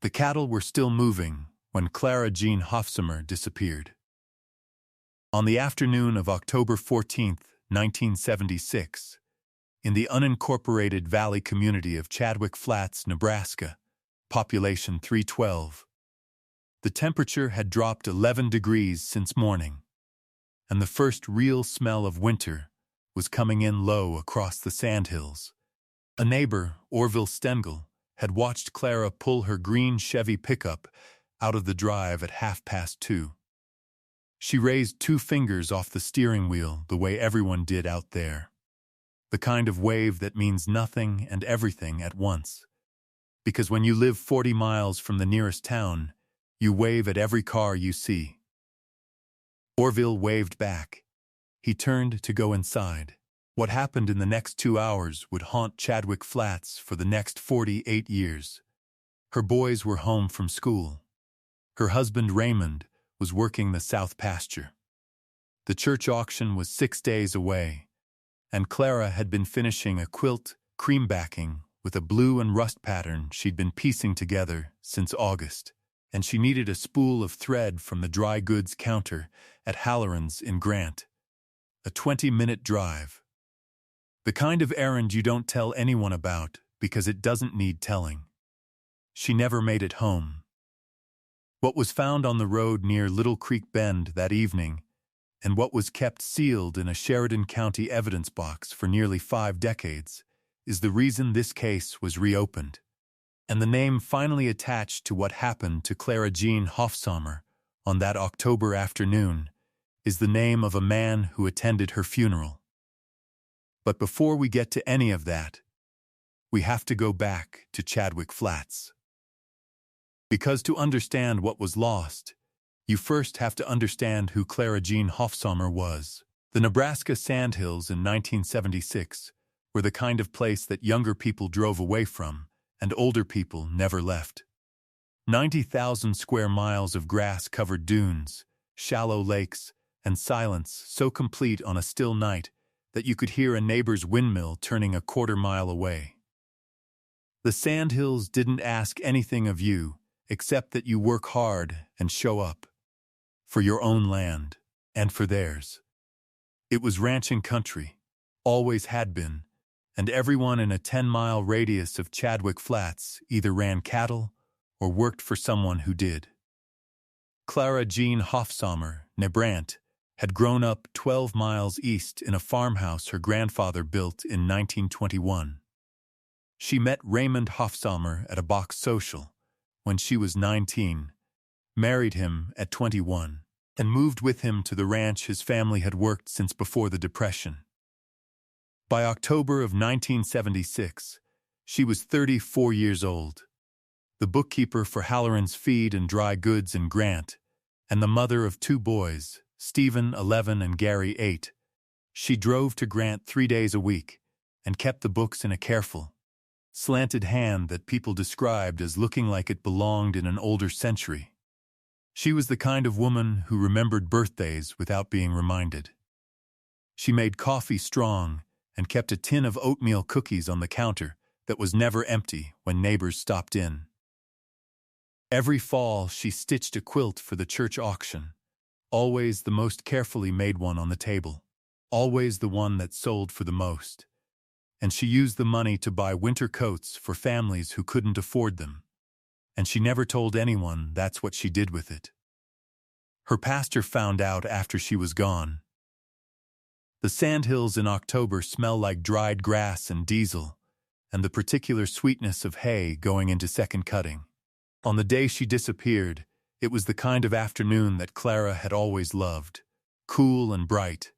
The cattle were still moving when Clara Jean Hofsummer disappeared. On the afternoon of October 14, 1976, in the unincorporated valley community of Chadwick Flats, Nebraska, population 312, the temperature had dropped 11 degrees since morning, and the first real smell of winter was coming in low across the Sandhills. A neighbor, Orville Stengel, had watched Clara pull her green Chevy pickup out of the drive at 2:30. She raised 2 fingers off the steering wheel the way everyone did out there. The kind of wave that means nothing and everything at once. Because when you live 40 miles from the nearest town, you wave at every car you see. Orville waved back. He turned to go inside. What happened in the next 2 hours would haunt Chadwick Flats for the next 48 years. Her boys were home from school. Her husband Raymond was working the south pasture. The church auction was 6 days away, and Clara had been finishing a quilt creambacking with a blue and rust pattern she'd been piecing together since August, and she needed a spool of thread from the dry goods counter at Halloran's in Grant. A 20-minute drive. The kind of errand you don't tell anyone about because it doesn't need telling. She never made it home. What was found on the road near Little Creek Bend that evening, and what was kept sealed in a Sheridan County evidence box for nearly 5 decades, is the reason this case was reopened, and the name finally attached to what happened to Clara Jean Hofsummer on that October afternoon is the name of a man who attended her funeral. But before we get to any of that, we have to go back to Chadwick Flats. Because to understand what was lost, you first have to understand who Clara Jean Hofsummer was. The Nebraska Sandhills in 1976 were the kind of place that younger people drove away from and older people never left. 90,000 square miles of grass-covered dunes, shallow lakes, and silence so complete on a still night that you could hear a neighbor's windmill turning a quarter-mile away. The Sandhills didn't ask anything of you except that you work hard and show up for your own land and for theirs. It was ranching country, always had been, and everyone in a 10-mile radius of Chadwick Flats either ran cattle or worked for someone who did. Clara Jean Hofsummer, Nebrant, had grown up 12 miles east in a farmhouse her grandfather built in 1921. She met Raymond Hofsummer at a box social when she was 19, married him at 21, and moved with him to the ranch his family had worked since before the Depression. By October of 1976, she was 34 years old, the bookkeeper for Halloran's Feed and Dry Goods in Grant, and the mother of 2 boys, Stephen, 11, and Gary, 8. She drove to Grant 3 days a week and kept the books in a careful, slanted hand that people described as looking like it belonged in an older century. She was the kind of woman who remembered birthdays without being reminded. She made coffee strong and kept a tin of oatmeal cookies on the counter that was never empty when neighbors stopped in. Every fall she stitched a quilt for the church auction, always the most carefully made one on the table, always the one that sold for the most. And she used the money to buy winter coats for families who couldn't afford them. And she never told anyone that's what she did with it. Her pastor found out after she was gone. The Sandhills in October smell like dried grass and diesel, and the particular sweetness of hay going into second cutting. On the day she disappeared, it was the kind of afternoon that Clara had always loved, cool and bright,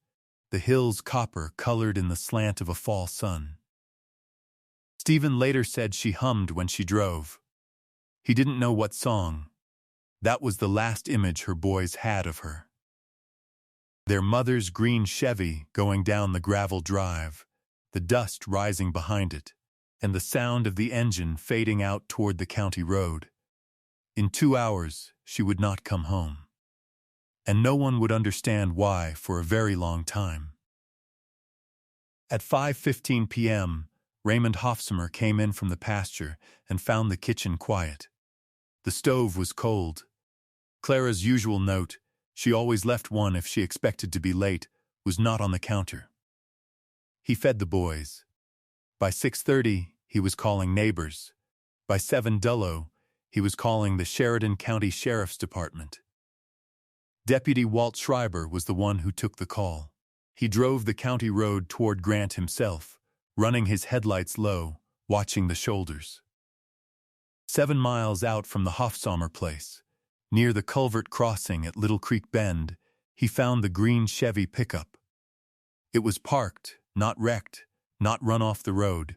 the hills copper colored in the slant of a fall sun. Stephen later said she hummed when she drove. He didn't know what song. That was the last image her boys had of her. Their mother's green Chevy going down the gravel drive, the dust rising behind it, and the sound of the engine fading out toward the county road. In 2 hours, she would not come home. And no one would understand why for a very long time. At 5:15 p.m., Raymond Hofsummer came in from the pasture and found the kitchen quiet. The stove was cold. Clara's usual note, she always left one if she expected to be late, was not on the counter. He fed the boys. By 6:30, he was calling neighbors. By 7:00, he was calling the Sheridan County Sheriff's Department. Deputy Walt Schreiber was the one who took the call. He drove the county road toward Grant himself, running his headlights low, watching the shoulders. 7 miles out from the Hofsommer place, near the culvert crossing at Little Creek Bend, he found the green Chevy pickup. It was parked, not wrecked, not run off the road,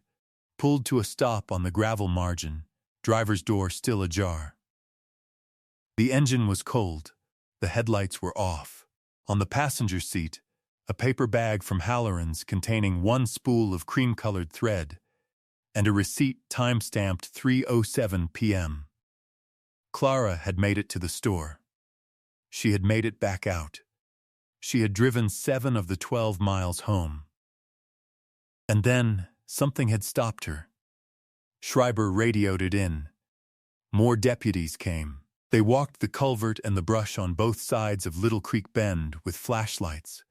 pulled to a stop on the gravel margin, driver's door still ajar. The engine was cold, the headlights were off. On the passenger seat, a paper bag from Halloran's containing one spool of cream-colored thread, and a receipt time-stamped 3:07 p.m. Clara had made it to the store. She had made it back out. She had driven 7 of the 12 miles home. And then something had stopped her. Schreiber radioed it in. More deputies came. They walked the culvert and the brush on both sides of Little Creek Bend with flashlights.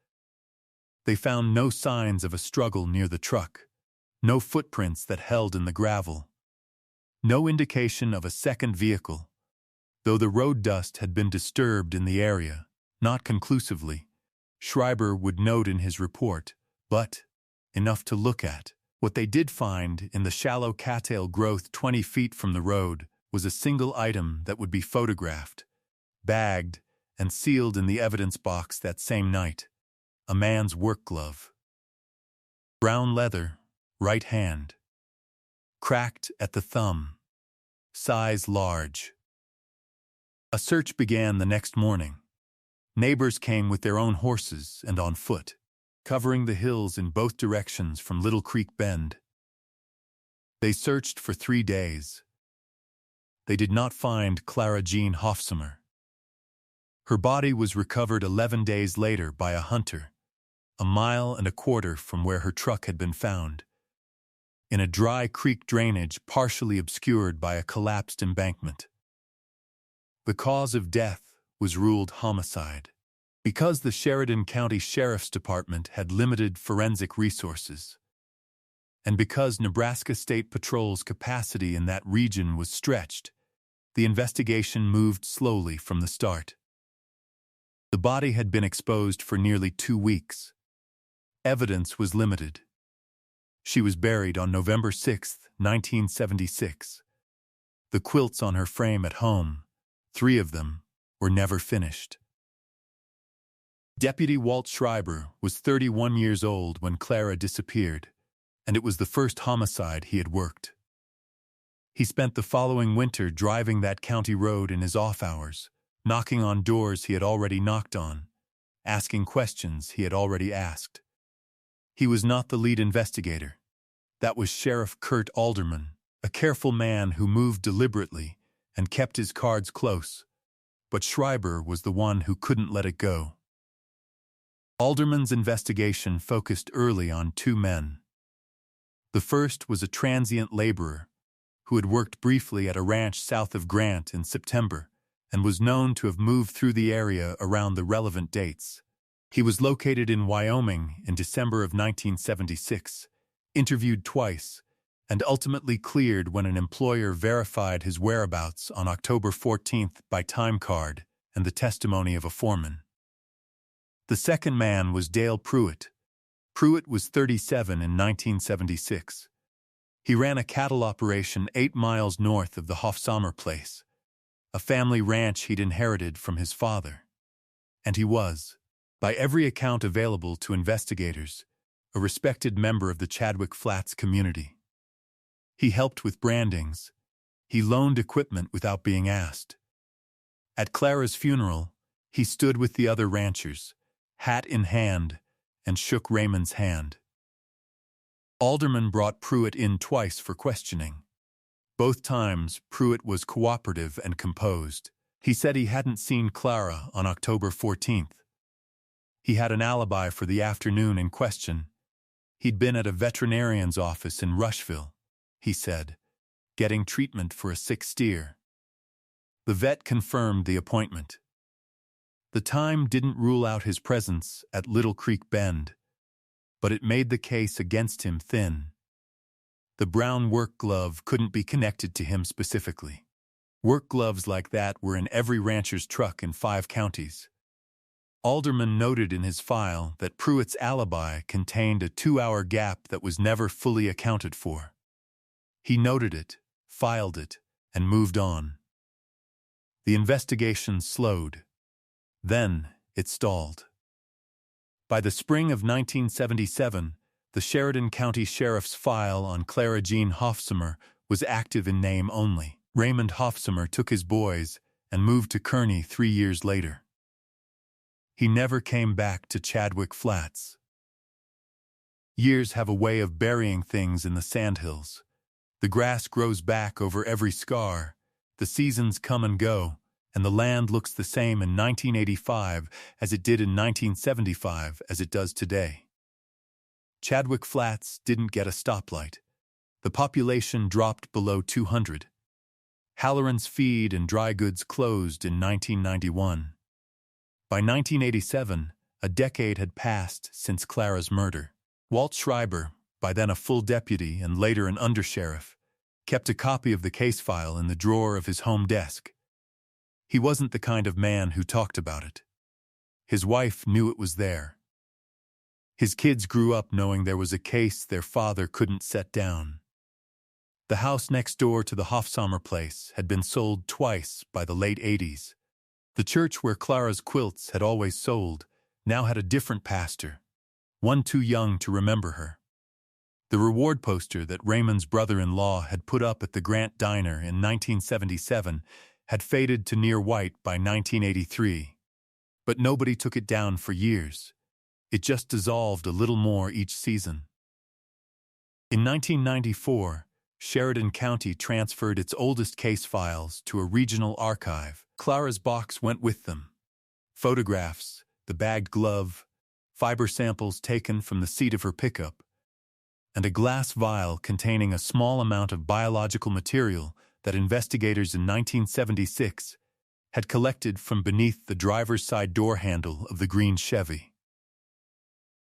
They found no signs of a struggle near the truck, no footprints that held in the gravel, no indication of a second vehicle, though the road dust had been disturbed in the area, not conclusively, Schreiber would note in his report, but enough to look at. What they did find in the shallow cattail growth 20 feet from the road was a single item that would be photographed, bagged, and sealed in the evidence box that same night: a man's work glove. Brown leather, right hand. Cracked at the thumb. Size large. A search began the next morning. Neighbors came with their own horses and on foot, covering the hills in both directions from Little Creek Bend. They searched for 3 days. They did not find Clara Jean Hofsommer. Her body was recovered 11 days later by a hunter, 1.25 miles from where her truck had been found, in a dry creek drainage partially obscured by a collapsed embankment. The cause of death was ruled homicide. Because the Sheridan County Sheriff's Department had limited forensic resources, and because Nebraska State Patrol's capacity in that region was stretched, the investigation moved slowly from the start. The body had been exposed for nearly 2 weeks. Evidence was limited. She was buried on November 6, 1976. The quilts on her frame at home, 3 of them, were never finished. Deputy Walt Schreiber was 31 years old when Clara disappeared, and it was the first homicide he had worked. He spent the following winter driving that county road in his off hours, knocking on doors he had already knocked on, asking questions he had already asked. He was not the lead investigator. That was Sheriff Kurt Alderman, a careful man who moved deliberately and kept his cards close, but Schreiber was the one who couldn't let it go. Alderman's investigation focused early on 2 men. The first was a transient laborer who had worked briefly at a ranch south of Grant in September and was known to have moved through the area around the relevant dates. He was located in Wyoming in December of 1976, interviewed twice, and ultimately cleared when an employer verified his whereabouts on October 14th by time card and the testimony of a foreman. The second man was Dale Puit. Puit was 37 in 1976. He ran a cattle operation 8 miles north of the Hofsommer place, a family ranch he'd inherited from his father. And he was, by every account available to investigators, a respected member of the Chadwick Flats community. He helped with brandings. He loaned equipment without being asked. At Clara's funeral, he stood with the other ranchers, hat in hand, and shook Raymond's hand. Alderman brought Puit in twice for questioning. Both times, Puit was cooperative and composed. He said he hadn't seen Clara on October 14th. He had an alibi for the afternoon in question. He'd been at a veterinarian's office in Rushville, he said, getting treatment for a sick steer. The vet confirmed the appointment. The time didn't rule out his presence at Little Creek Bend, but it made the case against him thin. The brown work glove couldn't be connected to him specifically. Work gloves like that were in every rancher's truck in 5 counties. Alderman noted in his file that Pruitt's alibi contained a 2-hour gap that was never fully accounted for. He noted it, filed it, and moved on. The investigation slowed. Then it stalled. By the spring of 1977, the Sheridan County Sheriff's file on Clara Jean Hofsummer was active in name only. Raymond Hofsummer took his boys and moved to Kearney 3 years later. He never came back to Chadwick Flats. Years have a way of burying things in the Sandhills. The grass grows back over every scar, the seasons come and go, and the land looks the same in 1985 as it did in 1975 as it does today. Chadwick Flats didn't get a stoplight. The population dropped below 200. Halloran's feed and dry goods closed in 1991. By 1987, a decade had passed since Clara's murder. Walt Schreiber, by then a full deputy and later an undersheriff, kept a copy of the case file in the drawer of his home desk. He wasn't the kind of man who talked about it. His wife knew it was there. His kids grew up knowing there was a case their father couldn't set down. The house next door to the Hofsummer place had been sold twice by the late 80s. The church where Clara's quilts had always sold now had a different pastor, one too young to remember her. The reward poster that Raymond's brother-in-law had put up at the Grant Diner in 1977 had faded to near white by 1983. But nobody took it down for years. It just dissolved a little more each season. In 1994, Sheridan County transferred its oldest case files to a regional archive. Clara's box went with them. Photographs, the bagged glove, fiber samples taken from the seat of her pickup, and a glass vial containing a small amount of biological material that investigators in 1976 had collected from beneath the driver's side door handle of the green Chevy.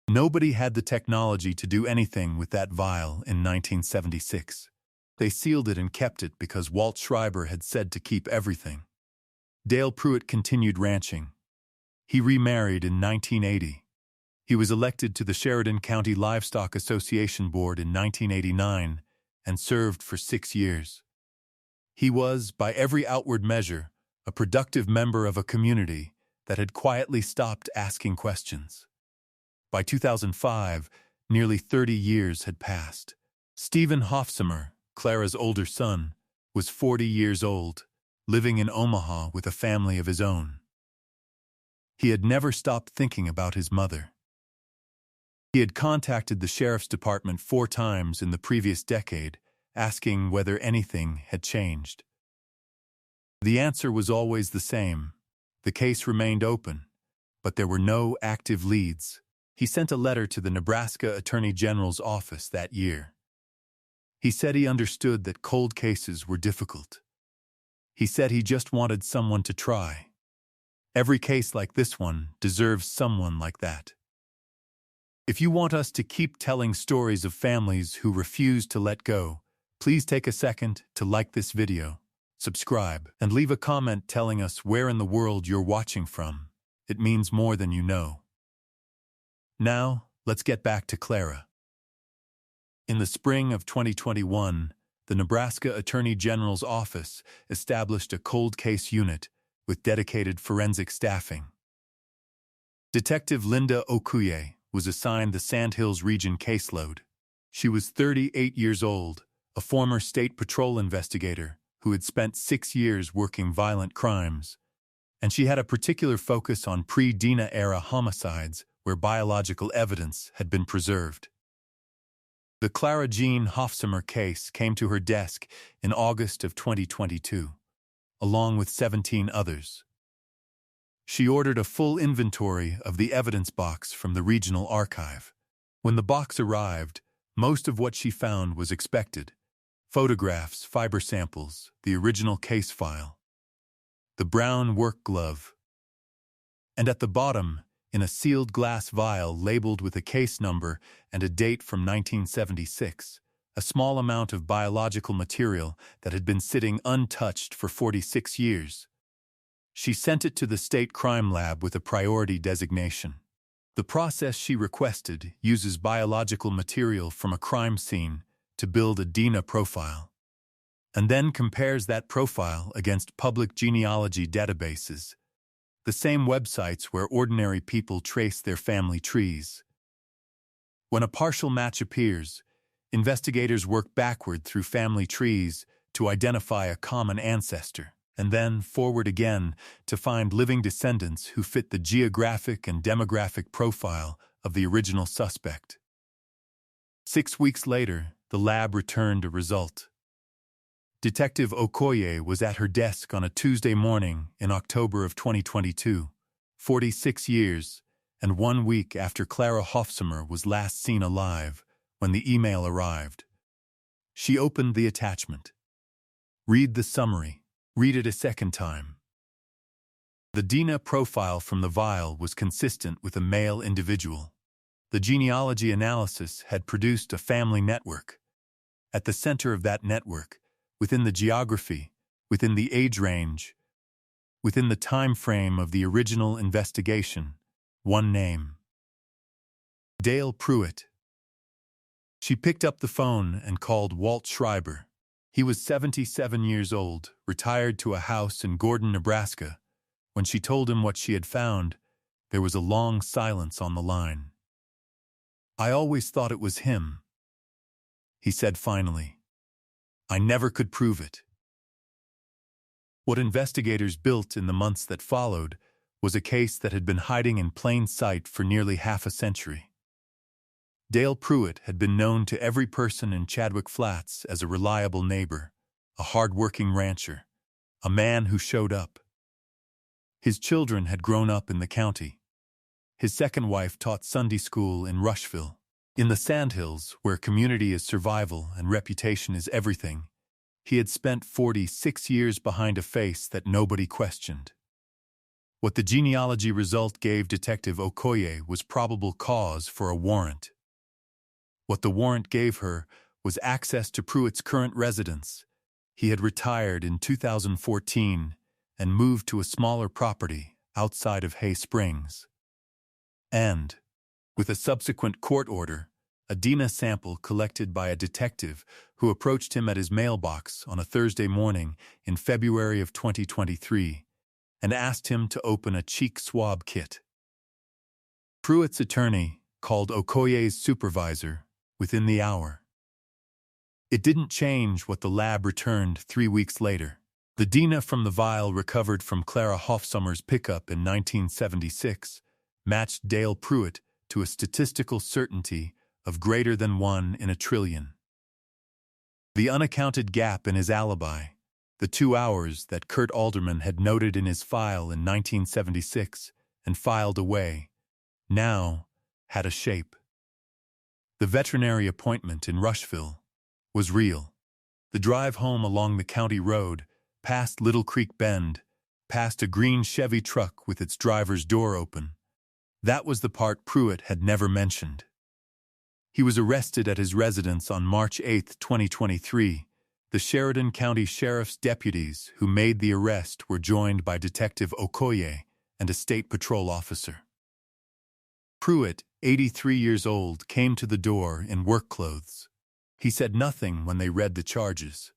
Nobody had the technology to do anything with that vial in 1976. They sealed it and kept it because Walt Schreiber had said to keep everything. Dale Puit continued ranching. He remarried in 1980. He was elected to the Sheridan County Livestock Association Board in 1989 and served for 6 years. He was, by every outward measure, a productive member of a community that had quietly stopped asking questions. By 2005, nearly 30 years had passed. Stephen Hofsummer, Clara's older son, was 40 years old, living in Omaha with a family of his own. He had never stopped thinking about his mother. He had contacted the sheriff's department 4 times in the previous decade, asking whether anything had changed. The answer was always the same. The case remained open, but there were no active leads. He sent a letter to the Nebraska Attorney General's office that year. He said he understood that cold cases were difficult. He said he just wanted someone to try. Every case like this one deserves someone like that. If you want us to keep telling stories of families who refuse to let go, please take a second to like this video, subscribe, and leave a comment telling us where in the world you're watching from. It means more than you know. Now, let's get back to Clara. In the spring of 2021, the Nebraska Attorney General's office established a cold case unit with dedicated forensic staffing. Detective Linda Okuye was assigned the Sandhills region caseload. She was 38 years old, a former state patrol investigator who had spent 6 years working violent crimes, and she had a particular focus on pre-Dina-era homicides where biological evidence had been preserved. The Clara Jean Hofsummer case came to her desk in August of 2022, along with 17 others. She ordered a full inventory of the evidence box from the regional archive. When the box arrived, most of what she found was expected: photographs, fiber samples, the original case file. the brown work glove. And at the bottom, in a sealed glass vial labeled with a case number and a date from 1976, a small amount of biological material that had been sitting untouched for 46 years. She sent it to the state crime lab with a priority designation. The process she requested uses biological material from a crime scene to build a DNA profile, and then compares that profile against public genealogy databases, the same websites where ordinary people trace their family trees. When a partial match appears, investigators work backward through family trees to identify a common ancestor, and then forward again to find living descendants who fit the geographic and demographic profile of the original suspect. 6 weeks later, the lab returned a result. Detective Okoye was at her desk on a Tuesday morning in October of 2022, 46 years and 1 week after Clara Hofsummer was last seen alive, when the email arrived. She opened the attachment. Read the summary. Read it a second time. The DNA profile from the vial was consistent with a male individual. The genealogy analysis had produced a family network. At the center of that network, within the geography, within the age range, within the time frame of the original investigation, one name. Dale Puit. She picked up the phone and called Walt Schreiber. He was 77 years old, retired to a house in Gordon, Nebraska. When she told him what she had found, there was a long silence on the line. "I always thought it was him," he said finally. "I never could prove it." What investigators built in the months that followed was a case that had been hiding in plain sight for nearly half a century. Dale Puit had been known to every person in Chadwick Flats as a reliable neighbor, a hard-working rancher, a man who showed up. His children had grown up in the county. His second wife taught Sunday school in Rushville. In the Sandhills, where community is survival and reputation is everything, he had spent 46 years behind a face that nobody questioned. What the genealogy result gave Detective Okoye was probable cause for a warrant. What the warrant gave her was access to Pruitt's current residence. He had retired in 2014 and moved to a smaller property outside of Hay Springs. And, with a subsequent court order, a DNA sample collected by a detective who approached him at his mailbox on a Thursday morning in February of 2023 and asked him to open a cheek swab kit. Pruitt's attorney called Okoye's supervisor within the hour. It didn't change what the lab returned 3 weeks later. The DNA from the vial recovered from Clara Hofsummer's pickup in 1976 matched Dale Puit to a statistical certainty of greater than 1 in a trillion. The unaccounted gap in his alibi, the 2 hours that Kurt Alderman had noted in his file in 1976 and filed away, now had a shape. The veterinary appointment in Rushville was real. The drive home along the county road, past Little Creek Bend, past a green Chevy truck with its driver's door open, that was the part Puit had never mentioned. He was arrested at his residence on March 8, 2023. The Sheridan County Sheriff's deputies who made the arrest were joined by Detective Okoye and a state patrol officer. Puit, 83 years old, came to the door in work clothes. He said nothing when they read the charges.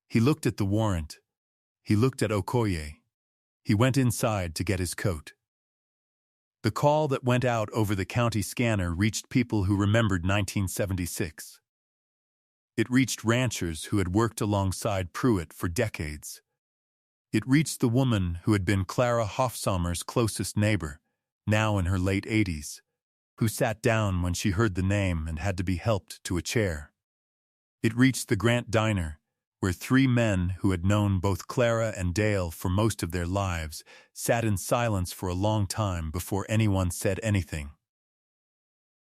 He looked at the warrant. He looked at Okoye. He went inside to get his coat. The call that went out over the county scanner reached people who remembered 1976. It reached ranchers who had worked alongside Puit for decades. It reached the woman who had been Clara Hofsummer's closest neighbor, now in her late 80s, who sat down when she heard the name and had to be helped to a chair. It reached the Grant Diner, where 3 men who had known both Clara and Dale for most of their lives sat in silence for a long time before anyone said anything.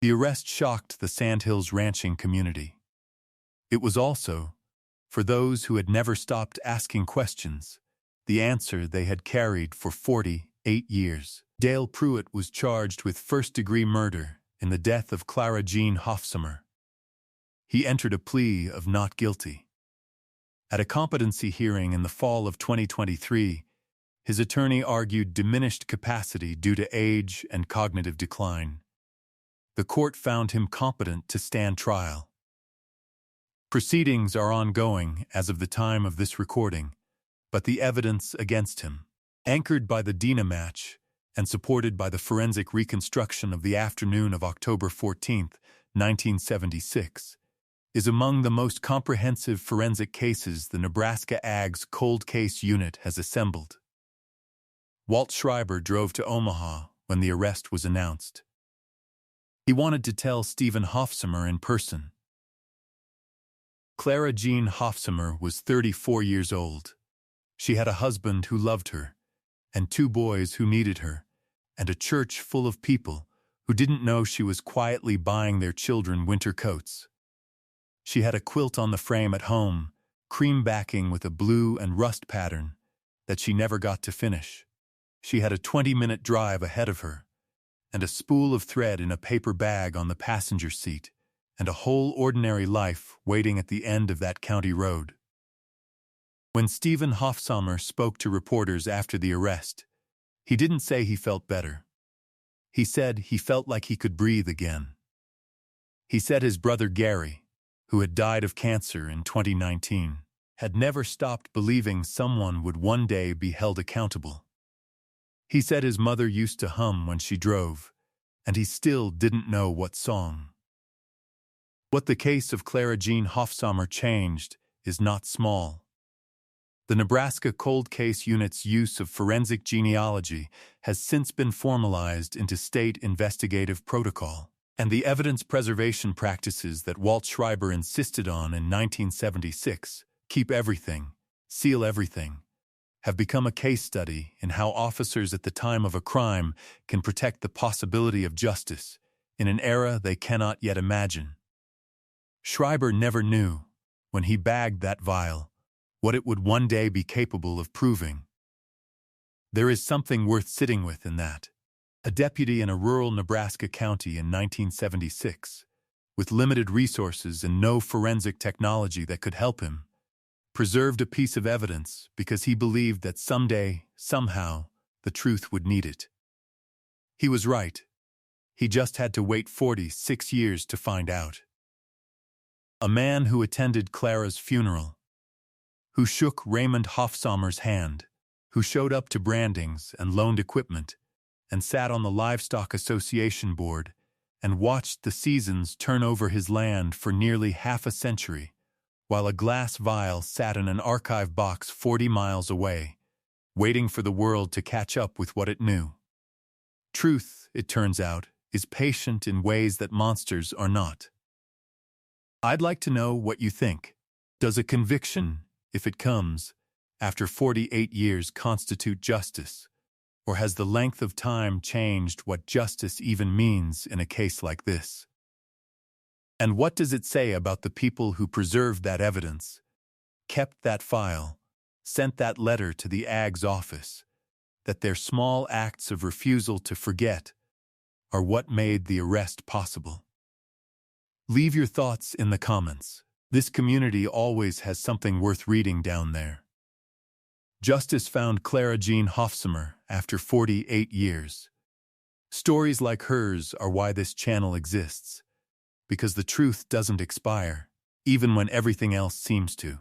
The arrest shocked the Sandhills ranching community. It was also, for those who had never stopped asking questions, the answer they had carried for 48 years. Dale Puit was charged with first-degree murder in the death of Clara Jean Hofsummer. He entered a plea of not guilty. At a competency hearing in the fall of 2023, his attorney argued diminished capacity due to age and cognitive decline. The court found him competent to stand trial. Proceedings are ongoing as of the time of this recording, but the evidence against him, anchored by the DNA match and supported by the forensic reconstruction of the afternoon of October 14, 1976, is among the most comprehensive forensic cases the Nebraska AG's Cold Case Unit has assembled. Walt Schreiber drove to Omaha when the arrest was announced. He wanted to tell Stephen Hofsummer in person. Clara Jean Hofsummer was 34 years old. She had a husband who loved her, and 2 boys who needed her, and a church full of people who didn't know she was quietly buying their children winter coats. She had a quilt on the frame at home, cream backing with a blue and rust pattern, that she never got to finish. She had a 20-minute drive ahead of her, and a spool of thread in a paper bag on the passenger seat, and a whole ordinary life waiting at the end of that county road. When Stephen Hofsummer spoke to reporters after the arrest, he didn't say he felt better. He said he felt like he could breathe again. He said his brother Gary, who had died of cancer in 2019, had never stopped believing someone would one day be held accountable. He said his mother used to hum when she drove, and he still didn't know what song. What the case of Clara Jean Hofsummer changed is not small. The Nebraska Cold Case Unit's use of forensic genealogy has since been formalized into state investigative protocol, and the evidence preservation practices that Walt Schreiber insisted on in 1976, keep everything, seal everything, have become a case study in how officers at the time of a crime can protect the possibility of justice in an era they cannot yet imagine. Schreiber never knew, when he bagged that vial, what it would one day be capable of proving. There is something worth sitting with in that. A deputy in a rural Nebraska county in 1976, with limited resources and no forensic technology that could help him, preserved a piece of evidence because he believed that someday, somehow, the truth would need it. He was right. He just had to wait 46 years to find out. A man who attended Clara's funeral, who shook Raymond Hofsummer's hand, who showed up to brandings and loaned equipment, and sat on the Livestock Association board and watched the seasons turn over his land for nearly half a century, while a glass vial sat in an archive box 40 miles away, waiting for the world to catch up with what it knew. Truth, it turns out, is patient in ways that monsters are not. I'd like to know what you think. Does a conviction, if it comes, after 48 years constitute justice? Or has the length of time changed what justice even means in a case like this? And what does it say about the people who preserved that evidence, kept that file, sent that letter to the AG's office, that their small acts of refusal to forget are what made the arrest possible? Leave your thoughts in the comments. This community always has something worth reading down there. Justice found Clara Jean Hofsummer after 48 years. Stories like hers are why this channel exists, because the truth doesn't expire, even when everything else seems to.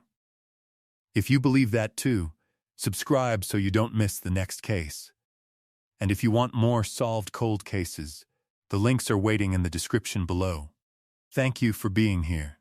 If you believe that too, subscribe so you don't miss the next case. And if you want more solved cold cases, the links are waiting in the description below. Thank you for being here.